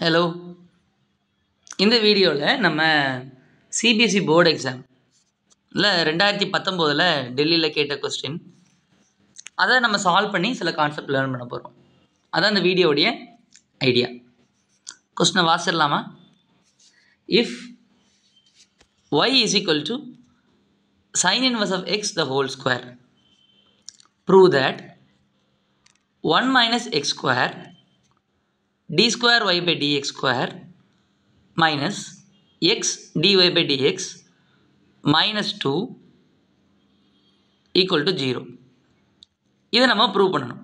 Hello, இந்த வீடியோவில் நம்ம சிபிஎஸ்சி போர்டு எக்ஸாம் இல்லை 2019 டெல்லியில் கேட்ட கொஸ்டின் அதை நம்ம சால்வ் பண்ணி சில கான்செப்ட் லேர்ன் பண்ண போகிறோம். அதான் இந்த வீடியோவுடைய ஐடியா. கொஸ்டினை வாசிடலாமா? If y is equal to sin inverse of x the whole square, prove that 1 minus x square d square y by dx square minus x dy by dx minus 2 equal to 0. இதை நம்ம prove பண்ணணும்.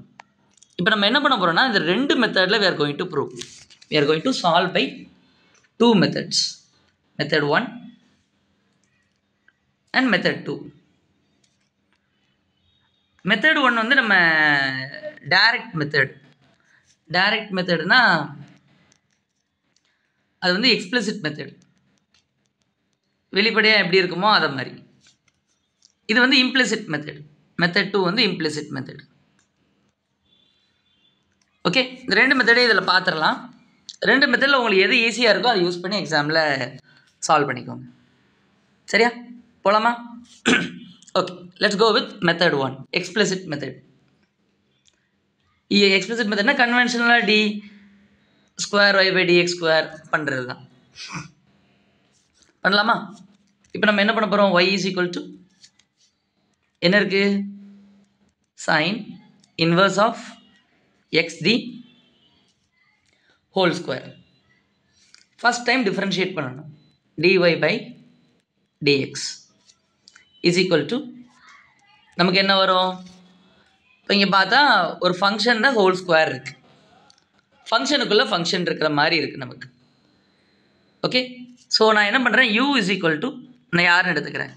இப்போ நம்ம என்ன பண்ண போகிறோம்னா, இந்த ரெண்டு மெத்தடில் we are going to prove. We are going to solve by two methods. Method 1 and method 2. Method 1 வந்து நம்ம direct method. Direct methodனா அது வந்து explicit method. வெளிப்படையாக எப்படி இருக்குமோ அதை மாதிரி. இது வந்து implicit method. Method 2 வந்து implicit method. ஓகே, இந்த ரெண்டு மெத்தடே இதில் பார்த்துடலாம். ரெண்டு மெத்தடில் உங்களுக்கு எது ஈஸியாக இருக்கோ அதை யூஸ் பண்ணி எக்ஸாமில் சால்வ் பண்ணிக்கோங்க. சரியா? போகலாமா? Okay, let's go with method 1, explicit method. Explicit மெத்தட்னா கன்வென்ஷனலாக d square y by dx square பண்ணுறது தான். பண்ணலாமா? இப்போ நம்ம என்ன பண்ண போகிறோம்? ஒய் இஸ் ஈக்குவல் டு என்ன இருக்குது? Sine inverse of x the whole square. First time differentiate பண்ணணும். Dy by dx is equal to நமக்கு என்ன வரும்? இப்போ இங்கே பார்த்தா ஒரு ஃபங்க்ஷன் தான் ஹோல் ஸ்கொயர் இருக்குது. ஃபங்க்ஷனுக்குள்ளே ஃபங்க்ஷன் இருக்கிற மாதிரி இருக்குது நமக்கு. ஓகே, ஸோ நான் என்ன பண்ணுறேன்? u இஸ் ஈக்குவல் டு நான் யாருன்னு எடுத்துக்கிறேன்?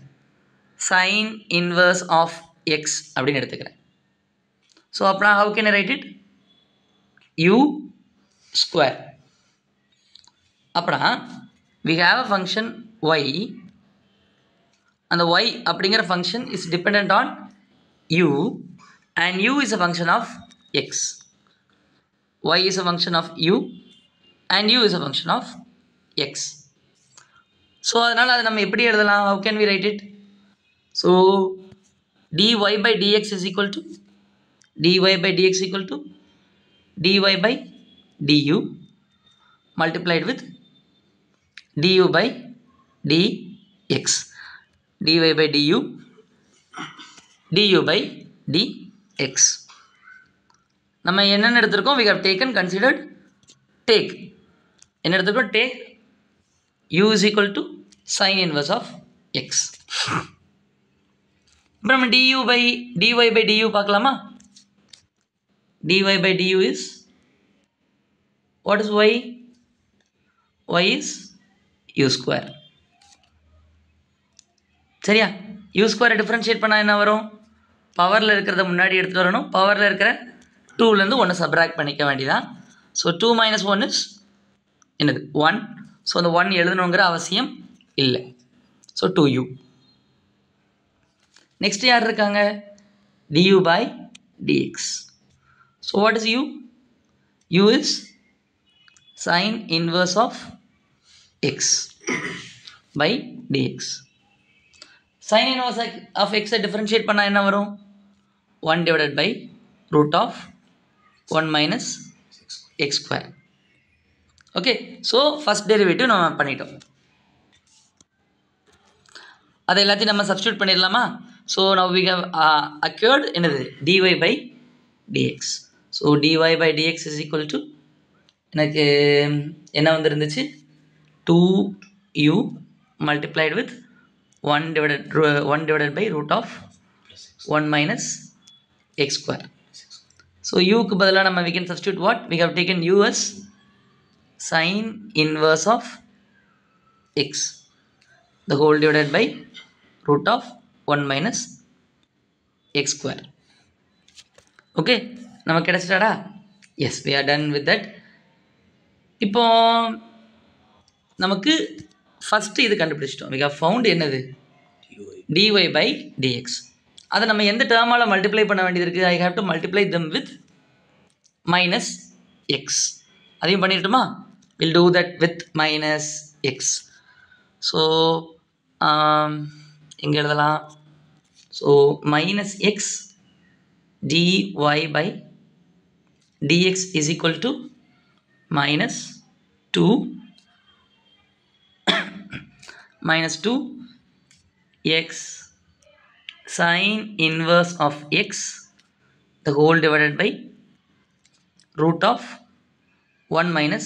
சைன் இன்வர்ஸ் ஆஃப் எக்ஸ் அப்படின்னு எடுத்துக்கிறேன். ஸோ அப்புறம் how can I right it? u square. அப்புறம் we have a function y. அந்த y அப்படிங்கிற function is depend on u and u is a function of x. y is a function of u and u is a function of x. So அதனால் அதை நம்ம எப்படி எழுதலாம்? how can we write it? So dy by dx is equal to dy by dx equal to dy by du multiplied with du by dx. dy by du du by dx. நம்ம என்னென்ன எடுத்திருக்கோம்? we have taken considered take. என்ன எடுத்திருக்கோம்? take u is equal to sin inverse of x. இப்போ நம்ம dy by du பார்க்கலாமா? dy by du is what is y? y is u square. சரியா? u ஸ்கொயரை டிஃப்ரென்ஷியேட் பண்ணால் என்ன வரும்? பவரில் இருக்கிறத முன்னாடி எடுத்துகிட்டு வரணும். பவரில் இருக்கிற 2லேருந்து 1 சப்ராக்ட் பண்ணிக்க வேண்டியதான். ஸோ 2 minus 1 is என்னது? 1. ஸோ அந்த 1 எழுதணுங்கிற அவசியம் இல்லை. So 2u. நெக்ஸ்ட் யார் இருக்காங்க? du by dx. So what is u? u is sin inverse of x by dx. sin inverse of x differentiate பண்ணால் என்ன வரும்? 1 divided by root of 1 minus x square. Okay, so first derivative நம்ம பண்ணிட்டோம். அதை எல்லாத்தையும் நம்ம substitute பண்ணிடலாமா? So now we have acquired என்னது? dy by dx. So dy by dx is equal to எனக்கு என்ன வந்துருந்துச்சு? 2u multiplied with 1 divided by root of 1 minus x square. So uக்கு பதிலாக நம்ம we can substitute what? We have taken u as sin inverse of x the whole divided by root of 1 minus x square. Okay, நமக்கு கிடைச்சிட்டாடா? Yes, we are done with that. இப்போ நமக்கு first இது கண்டுபிடிச்சிட்டோம். we have found என்னது? dy by dx. அதை நம்ம எந்த டேர்மால் multiply பண்ண வேண்டியது இருக்குது? I have to multiply them with minus x. அதையும் பண்ணிட்டுமா? we'll do that with minus x. So இங்கே எழுதலாம். So minus x dy by dx is equal to minus 2 minus 2 x sin inverse of x the whole divided by root of 1 minus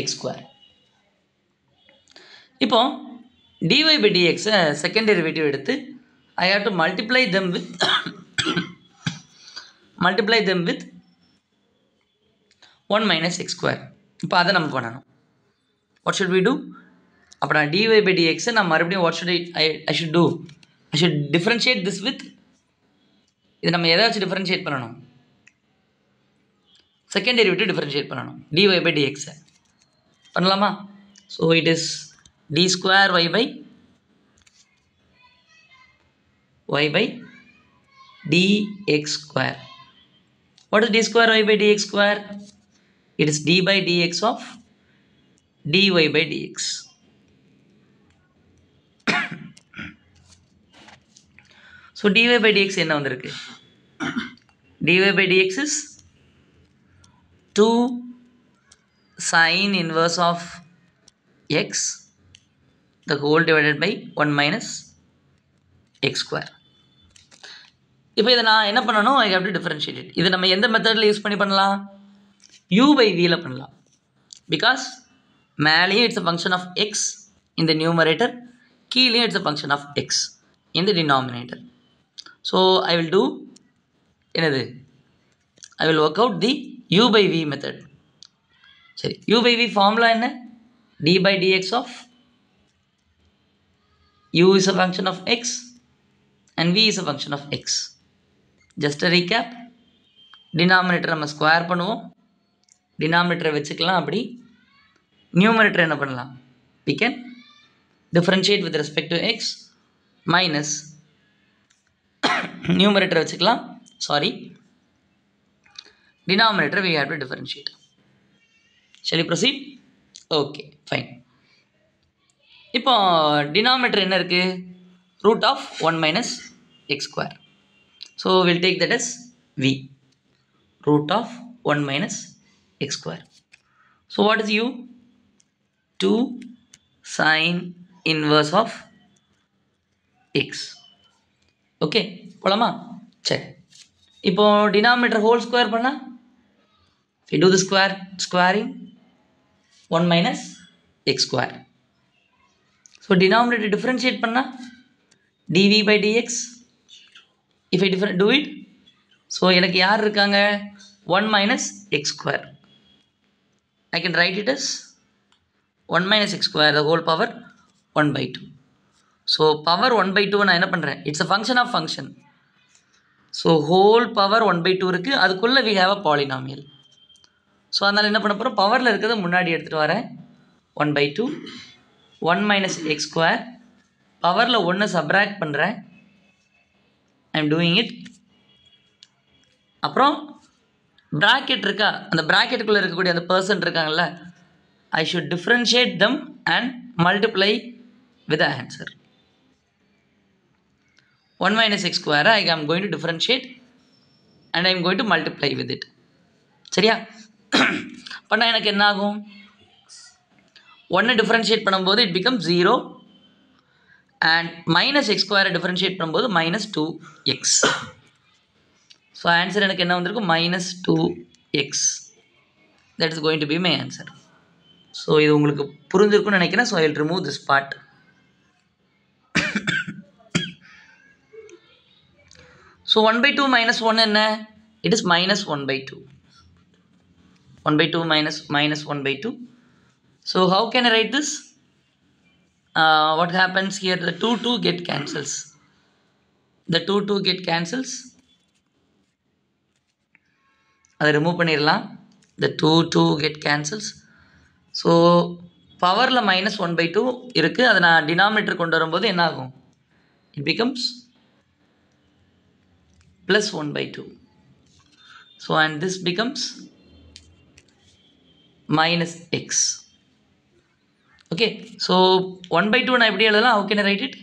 x square. இப்போ dy by dx second derivative எடுத்து I have to multiply them with 1 minus x square. இப்போ அதை நம்ம பண்ணணும். What should we do? அப்போ நான் dy by dx நான் மறுபடியும் what should I should do? I should differentiate this with, இது நம்ம எதாச்சும் differentiate பண்ணணும், second derivative differentiate பண்ணணும் dy by dx பண்ணலாமா? So it is d square y by dx square. What is d square y by dx square? It is d by dx of dy by dx. So dy by dx என்ன வந்திருக்கு? dy by dx is 2 sin inverse of x the whole divided by 1 minus x square. இப்போ இதை நான் என்ன பண்ணணும்? I have to differentiate it. இது நம்ம எந்த மெத்தடில் யூஸ் பண்ணலாம்? u by vல பண்ணலாம். Because மேலேயும் it's a function of x in the numerator, கீழேயும் it's a function of x in the denominator. So I will do என்னது? I will work out the u by v method. சரி, u by v formula என்ன? d by dx of u is a function of x and v is a function of x. Just a recap, denominator நம்ம square பண்ணுவோம், denominator வச்சுக்கலாம். அப்படி numerator என்ன பண்ணலாம்? We can differentiate with respect to x minus numerator வச்சுக்கலாம், sorry, denominator we have to differentiate. Shall we proceed? Okay, fine. இப்போ denominator என்ன இருக்கு? root of 1 minus x square. So we'll take that as v, root of 1 minus x square. So what is u? 2 sin inverse of x. Okay, போலாமா? சரி, இப்போ denominator whole square பண்ணா, if you do the squaring 1 minus x square. So denominator differentiate பண்ணா dv by dx. If I do it, so எனக்கு யார் இருக்காங்க? 1 minus x square. I can write it as 1 minus x square the whole power 1 by 2. So power 1 by 2 நான் என்ன பண்ணுறேன்? It's a function of function. So whole power 1 by 2 இருக்குது, அதுக்குள்ள we have a polynomial. So அதனால் என்ன பண்ண போகிறோம்? பவரில் இருக்கிறத முன்னாடி எடுத்துகிட்டு வரேன். 1 by 2 1 minus x square, பவரில் 1 சப்ராக்ட் பண்ணுறேன். I am doing it. அப்புறம் ப்ராக்கெட் இருக்கா, அந்த ப்ராக்கெட்டுக்குள்ளே இருக்கக்கூடிய அந்த பர்சன் இருக்காங்கல்ல, I should differentiate them and multiply with the answer. 1 minus x square I am going to differentiate and I am going to multiply with it. சரியா? பண்ணால் எனக்கு என்ன ஆகும்? 1 differentiate பண்ணும்போது it becomes 0 and minus x square differentiate பண்ணும்போது minus 2x. So answer எனக்கு என்ன வந்திருக்கும்? minus 2x. that is going to be my answer. So இது உங்களுக்கு புரிஞ்சிருக்குன்னு நினைக்கிறேன். So I will remove this part. So 1 by 2 minus 1 என்ன? it is minus 1 by 2. 1 by 2 minus 1 by 2. So how can I write this? What happens here? The 2 get cancels. The 2 get cancels. அதை remove பண்ணிடலாம். The 2 get cancels. So பவரில் minus 1 by 2 இருக்குது, அதை நான் denominator கொண்டு வரும்போது என்ன ஆகும்? It becomes plus 1 by 2. So and this becomes minus x. Okay, so 1 by 2 நான் எப்படி எழுதலாம்? How can I write it?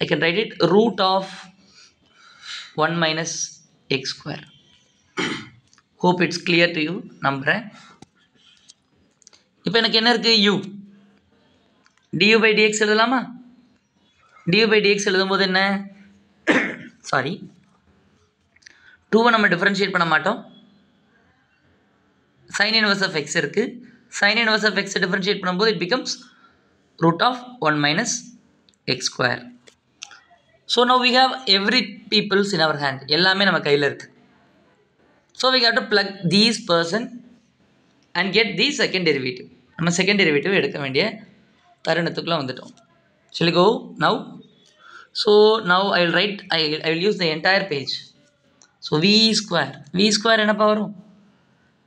I can write it root of 1 minus x square. Hope it's clear to you. நம்புறேன். இப்போ எனக்கு என்ன இருக்கு? u du by dx எழுதலாமா? du by dx எழுதும்போது என்ன? சாரி, 2 நம்ம டிஃபரன்ஷியேட் பண்ண மாட்டோம். sin inverse of x இருக்கு. sin inverse of x differentiate பண்ணும்போது it becomes root of 1 minus x square. So now we have every people's in our hand. எல்லாமே நம்ம கையில் இருக்கு. So we have to plug these person and get the second derivative. நம்ம second derivative எடுக்க வேண்டிய தருணத்துக்குள்ள வந்துட்டோம். Shall we go now? So now I will use the entire page. So v square என்னப்பா வரும்?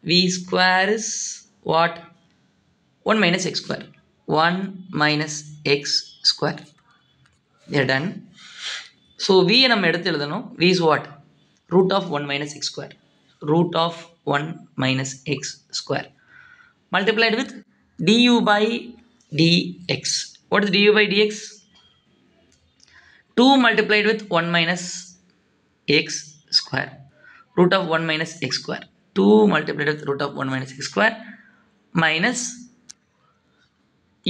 v square is what? 1 minus x square. 1 minus x square. We are done. So v நம்ம எடுத்து எழுதணும். v is what? Root of 1 minus x square. Root of 1 minus x square. Multiplied with du by dx. What is du by dx? 2 multiplied with 1 minus x square. Root of 1 minus x square. 2 multiplied with root of 1 minus x square minus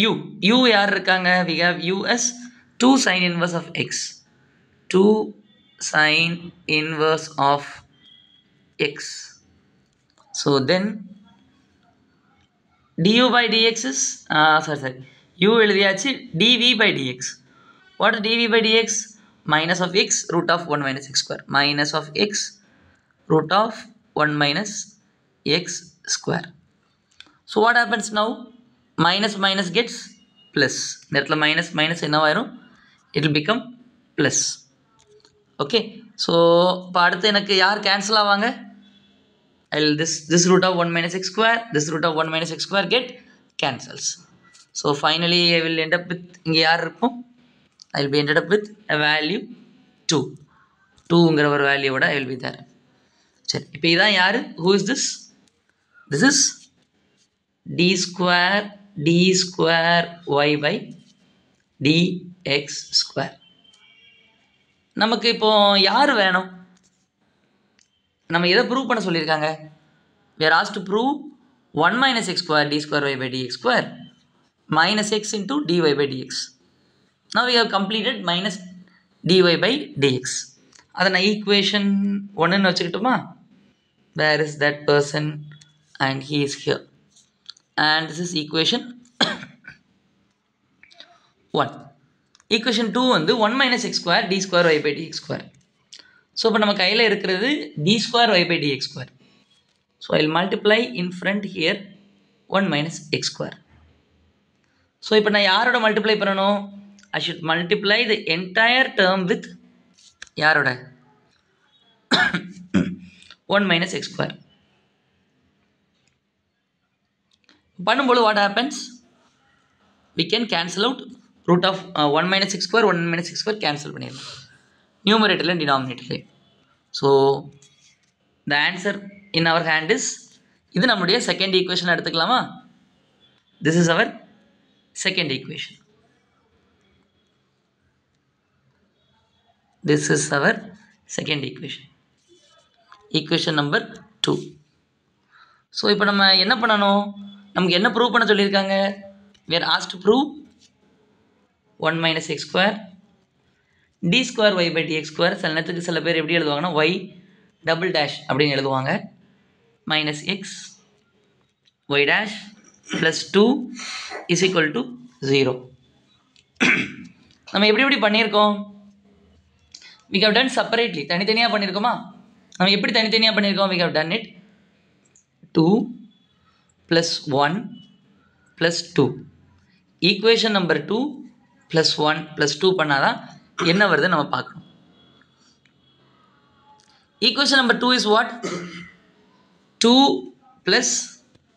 u. u யார் இருக்காங்க? We have u as 2 sin inverse of x. 2 sin inverse of x. So then du by dx is sorry u எழுதியாச்சு. dv by dx. What is dv by dx? Minus of x root of 1 minus x square. Minus of x root of 1 minus x square. So what happens now? Minus minus gets plus. இந்த இடத்துல minus minus என்னவாயிரும்? It will become plus. Okay, so இப்போ அடுத்து எனக்கு யார் cancel ஆவாங்க? This root of 1 minus x square, this root of 1 minus x square get cancels. So finally I will end up with இங்கே யார் இருக்கும்? I will be ended up with a value 2. 2ங்கிற ஒரு வேல்யூவோட I will be there. சரி, இப்போ இதான் யார்? Who is this? This is d square y by dx square. நமக்கு இப்போ யார் வேணும்? நம்ம எதை ப்ரூவ் பண்ண சொல்லியிருக்காங்க? we are asked to prove 1 minus x square d square y by dx square minus x into dy by dx. Now we have completed minus dy by dx. அதை நான் equation 1ன்னு வச்சுக்கிட்டோமா? where is that person? And he is here. And this is equation 1. equation 2 வந்து 1 minus x square d square y by dx square. So இப்போ நம்ம கையில் இருக்கிறது d square y by dx square. So I will multiply in front here 1 minus x square. So இப்போ நான் யாரோட multiply பண்ணணும்? I should multiply the entire term with யாரோட? 1 minus x square. பண்ணும்போது what happens? We can cancel out root of 1 minus x square, 1 minus x square cancel பண்ணிடலாம் numerator and denominator. So the answer in our hand is இது நம்முடைய second equation எடுத்துக்கலாமா? This is our second equation. This is our second equation. Equation number 2. So இப்போ நம்ம என்ன பண்ணணும்? நமக்கு என்ன ப்ரூவ் பண்ண சொல்லியிருக்காங்க? We are asked to prove 1 minus x square d square y by dx square. சில நேரத்துக்கு சில பேர் எப்படி எழுதுவாங்கன்னா y double dash அப்படின்னு எழுதுவாங்க. minus x y dash plus 2 is equal to 0. நம்ம எப்படி பண்ணியிருக்கோம்? we have done separately. தனித்தனியாக பண்ணியிருக்கோமா? நம்ம எப்படி தனித்தனியாக பண்ணியிருக்கோம்? we have done it 2 plus 1 plus 2. equation number 2 plus 1 plus 2 பண்ணாதான் என்ன வருது நம்ம பார்க்கணும். equation number 2 is what? 2 plus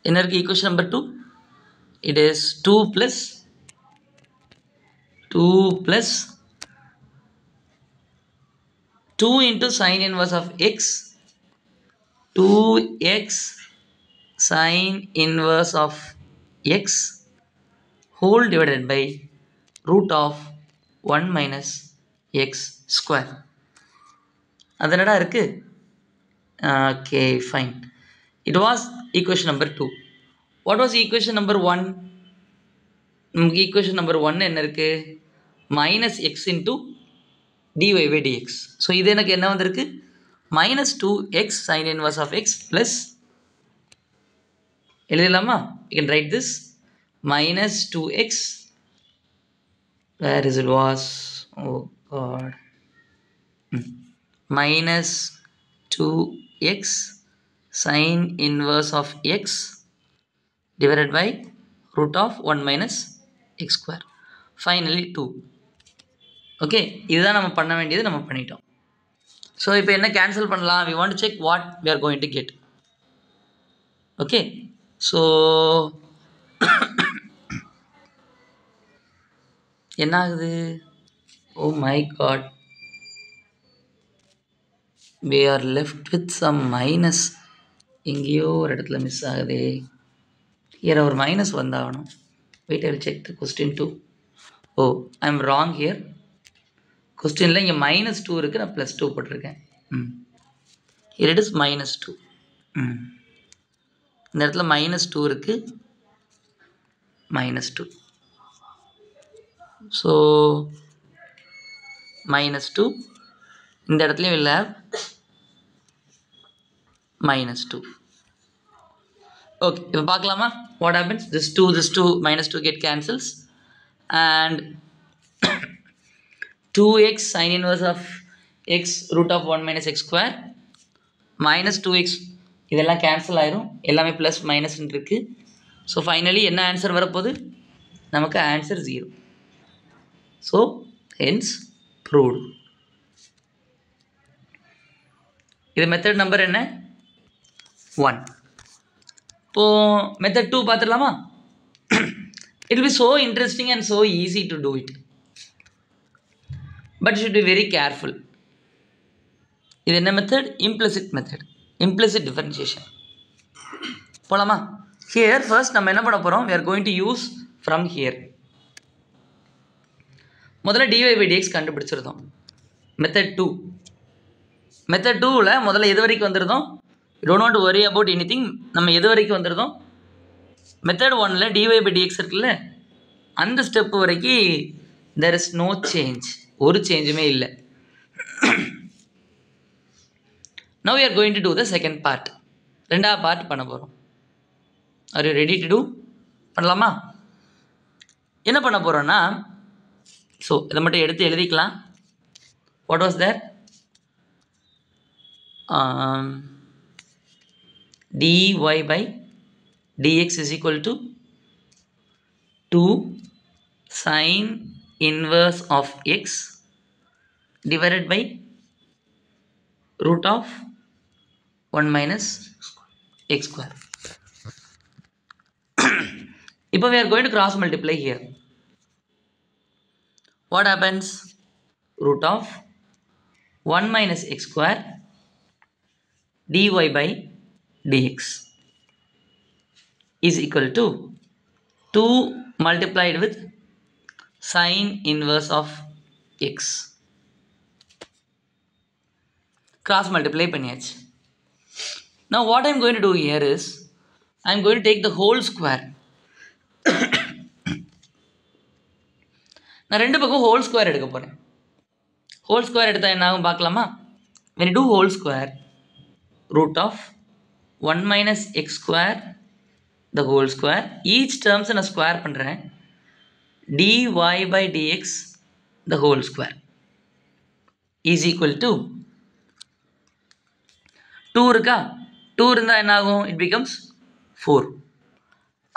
என்ன இருக்கு? equation number 2 it is 2 plus 2 into sin inverse of x 2x sine inverse of x whole divided by root of 1 minus x square. அது என்னடா இருக்கு? Okay, fine. It was equation number 2. What was equation number 1? நமக்கு equation number 1 என்ன இருக்கு? minus x into dy by dx. So இது எனக்கு என்ன வந்திருக்கு? minus 2x sin inverse of x plus எழுதலாமா? You can write this minus 2x, where is it was? Oh god. Minus 2x sin inverse of x divided by root of 1 minus x square. Finally 2. Okay, இதுதான் நம்ம பண்ண வேண்டியது, நம்ம பண்ணிட்டோம். So இப்போ என்ன cancel பண்ணலாம்? we want to check what we are going to get. Okay, so என்ன ஆகுது? Oh my god, we are left with some minus. எங்கேயோ ஒரு இடத்துல மிஸ் ஆகுது. here ஒரு மைனஸ் வந்தாகணும். wait, I will check the question 2. oh, I am wrong here. கொஸ்டினில் இங்கே மைனஸ் 2 இருக்குது, நான் ப்ளஸ் 2 போட்டிருக்கேன். here it is minus 2. இந்த இடத்துல மைனஸ் 2 இருக்குது, minus 2. ஸோ minus 2 இந்த இடத்துலையும் இல்லை, minus 2. ஓகே, இப்போ பார்க்கலாமா? what happens? this 2 minus 2 get cancels and 2x sin inverse of x root of 1 minus x square minus 2x இதெல்லாம் கேன்சல் ஆயிரும், எல்லாமே ப்ளஸ் மைனஸ்ன்னு இருக்குது. ஸோ ஃபைனலி என்ன ஆன்சர் வரப்போகுது? நமக்கு ஆன்சர் 0. So hence proved. இது மெத்தட் நம்பர் என்ன? 1. இப்போது மெத்தட் 2 பார்த்துடலாமா? it will be so interesting and so easy to do it, but you should be very careful. இது என்ன method? implicit method, implicit differentiation. போலாமா? here first நம்ம என்ன பண்ண போகிறோம்? we are going to use from here. முதல்ல dy by dx கண்டுபிடிச்சிருந்தோம். Method 2. மெத்தட் 2ல் முதல்ல எது வரைக்கும் வந்துருந்தோம்? you don't want to worry about anything. நம்ம எது வரைக்கும் வந்துருந்தோம்? மெத்தட் 1ல் dy by dx இருக்குல்ல, அந்த ஸ்டெப் வரைக்கும் there is no change, ஒரு சேஞ்சுமே இல்லை. now we are going to do the second part. ரெண்டாவது பார்ட் பண்ண போகிறோம். are you ready to do? பண்ணலாமா? என்ன பண்ண போகிறோன்னா, ஸோ இதை மட்டும் எடுத்து எழுதிக்கலாம். what was there? dy by dx is equal to 2 sin inverse of x divided by root of 1 minus x square. இப்போ we are going to cross multiply here. what happens? root of 1 minus x square dy by dx is equal to 2 multiplied with sin inverse of x. cross multiply பண்ணியாச்சு. now what I am going to do here is I am going to take the whole square. நான் ரெண்டு பக்கம் whole square எடுக்க போகிறேன். Whole square எடுத்தால் என்ன ஆகும் பார்க்கலாமா? when you do whole square, root of 1 minus x square the whole square, each terms நான் ஸ்கொயர் பண்ணுறேன், dy by dx the whole square is equal to 2 இருக்கா? 2 இருந்தால் என்ன ஆகும்? it becomes 4.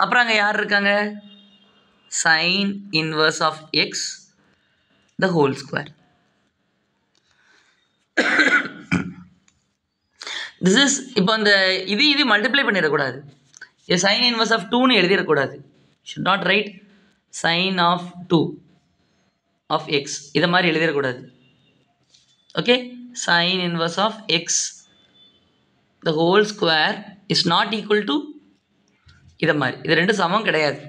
அப்புறம் அங்கே யார் இருக்காங்க? sin inverse of x the whole square. this is இப்போ அந்த இது மல்டிப்ளை பண்ணிடக்கூடாது. sin inverse of 2ன்னு எழுதிடக்கூடாது. should not write sin of 2 of x இதை மாதிரி எழுதிடக்கூடாது. Okay, sin inverse of x the whole square is not equal to இதை மாதிரி இது ரெண்டு சமம் கிடையாது.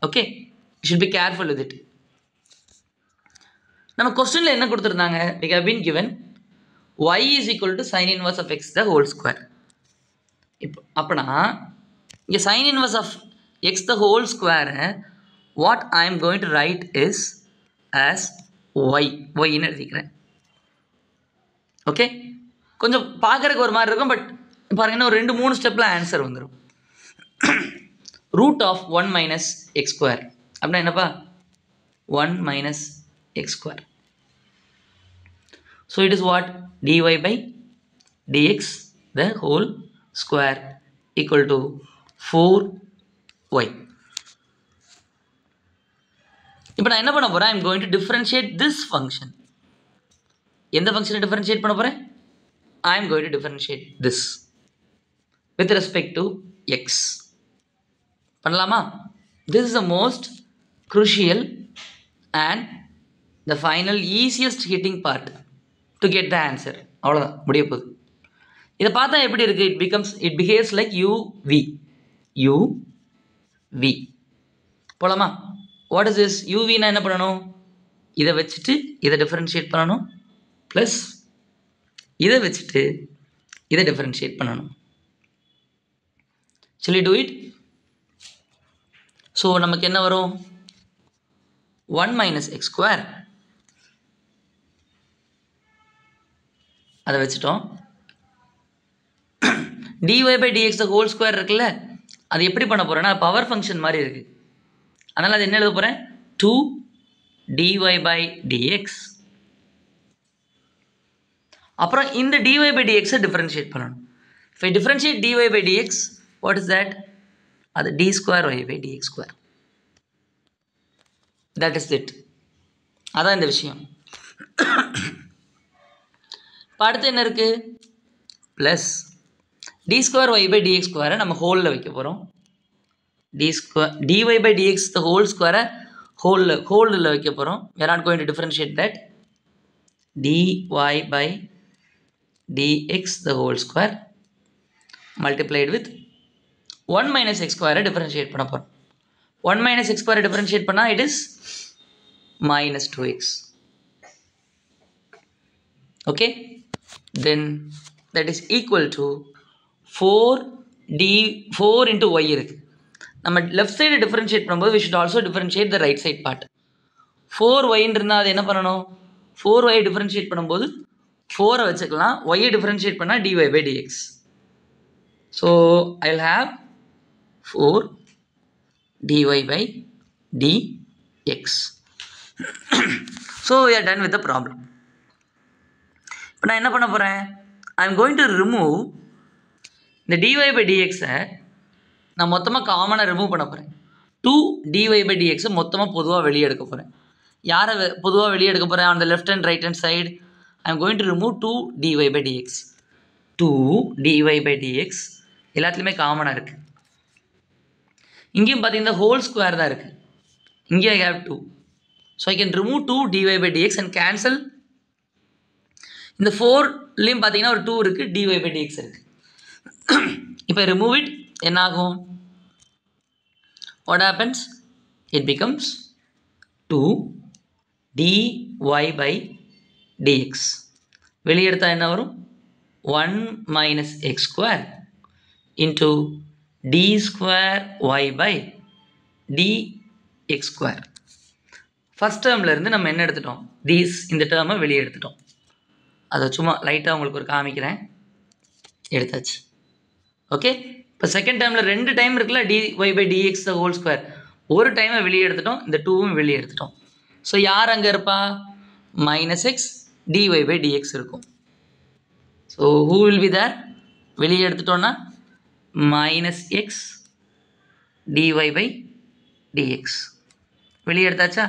Okay, you should be careful with it. நம்ம கொஸ்டினில் என்ன கொடுத்துருந்தாங்க? we have been given y is equal to sin inverse of x the whole square. இப்போ அப்படின்னா இங்கே sin inverse of x the whole square what I am going to write is as y ன்னு எழுதிக்கிறேன். Okay, கொஞ்சம் பார்க்குறதுக்கு ஒரு மாதிரி இருக்கும், பட் பாருங்கன்னா ஒரு 2-3 ஸ்டெப்பில் ஆன்சர் வந்துடும். Root of 1 minus x square அப்படின்னா என்னப்பா? 1 minus x square. So it is what? dy by dx the whole square equal to 4y. இப்போ நான் என்ன பண்ண போகிறேன்? I am going to differentiate this function. எந்த ஃபங்க்ஷனை டிஃபரன்ஷியேட் பண்ண போகிறேன்? I am going to differentiate this with respect to x. பண்ணலாமா? This is the most crucial and the final easiest hitting part to get the answer. அவ்வளோதான், முடிய போகுது. இதை பார்த்தா எப்படி இருக்குது? it behaves like uv போலாமா? What is this? uvனா என்ன பண்ணணும்? இதை வச்சுட்டு இதை டிஃபரன்ஷியேட் பண்ணணும், ப்ளஸ் இதை வச்சுட்டு இதை டிஃபரன்ஷியேட் பண்ணணும். shall we do it? So நமக்கு என்ன வரும்? 1 மைனஸ் எக்ஸ் ஸ்கொயர், அதை வச்சுட்டோம். dy by dx the whole square இருக்குல்ல, அது எப்படி பண்ண போகிறேன்னா பவர் ஃபங்க்ஷன் மாதிரி இருக்குது. அதனால் அது என்ன எழுத போகிறேன்? 2 dy by dx. அப்புறம் இந்த dy by dx டிஃபரன்ஷியேட் பண்ணணும். if I differentiate dy by dx, what is that? அது d square y by dx square. that is it. அதான் இந்த விஷயம். இப்போ அடுத்து என்ன இருக்குது? Plus d square y by dx ஸ்கொயரை நம்ம ஹோலில் வைக்க போகிறோம். dy by dx the whole square ஹோலில் வைக்க போகிறோம். we are not going to differentiate that. dy by dx the whole square multiplied with 1 minus x square differentiate பண்ண போகிறோம். 1 minus x square differentiate பண்ணால் it is minus 2x. okay, then that is equal to 4 into y இருக்கு. நம்ம left side differentiate பண்ணும்போது we should also differentiate the right side part. 4y இருந்தால் அது என்ன பண்ணணும்? 4y டிஃபரன்ஷியேட் பண்ணும்போது 4 வச்சுக்கலாம், y டிஃபரன்ஷியேட் பண்ணால் dy by dx. so I will have 4 dy by dx. so we are done with the problem. இப்போ நான் என்ன பண்ண போகிறேன்? I am going to remove இந்த dy by dx-ஐ நான் மொத்தமாக காமனாக ரிமூவ் பண்ண போகிறேன். 2 dy by dx மொத்தமாக பொதுவாக வெளியே எடுக்க போகிறேன். யாரை பொதுவாக வெளியே எடுக்க போகிறேன்? On the left and right hand side I am going to remove 2 dy by dx. 2 dy by dx எல்லாத்துலேயுமே காமனாக இருக்குது. இங்கேயும் பார்த்தீங்கன்னா ஹோல் ஸ்கொயர் தான் இருக்குது. இங்கே I have 2. So I can remove 2 dy by dx and cancel. இந்த 4லேயும் பார்த்தீங்கன்னா ஒரு 2 இருக்குது, dy by dx இருக்குது. இப்போ ரிமூவ் இட், என்ன ஆகும்? What happens? It becomes 2 dy by dx. வெளியே எடுத்தால் என்ன வரும்? 1 minus x square into d square y by dx square. First டேர்மில் இருந்து நம்ம என்ன எடுத்துட்டோம்? இந்த டேர்மை வெளியே எடுத்துட்டோம். அதை சும்மா லைட்டாக உங்களுக்கு ஒரு காமிக்கிறேன். எடுத்தாச்சு. ஓகே, இப்போ செகண்ட் டைமில் 2 டைம் இருக்குல்ல, dy by dx the whole square. ஒரு டைமை வெளியே எடுத்துட்டோம், இந்த 2வும் வெளியே எடுத்துட்டோம். ஸோ யார் அங்கே இருப்பா? Minus x dy by dx இருக்கும். So who will be there? வெளியே எடுத்துட்டோன்னா minus x dy by dx வெளியே எடுத்தாச்சா?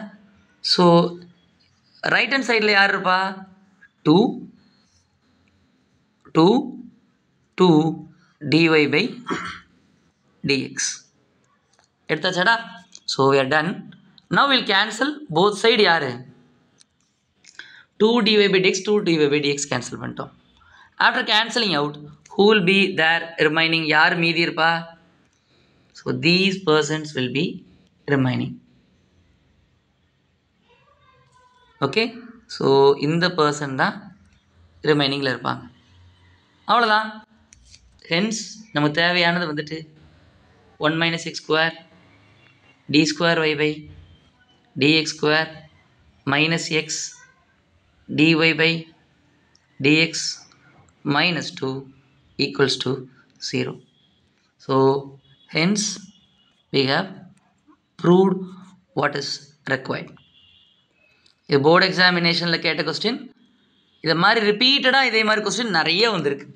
ஸோ ரைட் ஹேண்ட் சைடில் யார் இருப்பா? 2 dy by dx எடுத்தாச்சாடா? So we are done. now we'll cancel both side. யார்? 2 dy by dx 2 dy by dx cancel பண்ணிட்டோம். after cancelling out who will be there remaining? யார் மீதி இருப்பா? So these persons will be remaining. Okay, so இந்த person தான் ரிமைனிங்கில் இருப்பாங்க. அவ்வளோதான். Hence நமக்கு தேவையானது வந்துட்டு 1 minus x square d square y by dx square minus x dy by dx minus 2 equals to 0. So hence we have proved what is required. இது board எக்ஸாமினேஷனில் கேட்ட question. இதை மாதிரி ரிப்பீட்டடாக இதே மாதிரி கொஸ்டின் நிறைய வந்திருக்கு.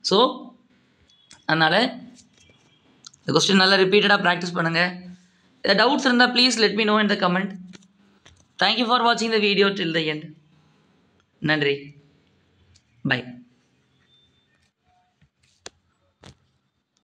ஸோ அதனால் இந்த கொஸ்டின் நல்லா ரிப்பீட்டடாக ப்ராக்டிஸ் பண்ணுங்கள். ஏதாவது டவுட்ஸ் இருந்தால் please let me know in the comment. Thank you for வாட்சிங் the video till the end. நன்றி. பை.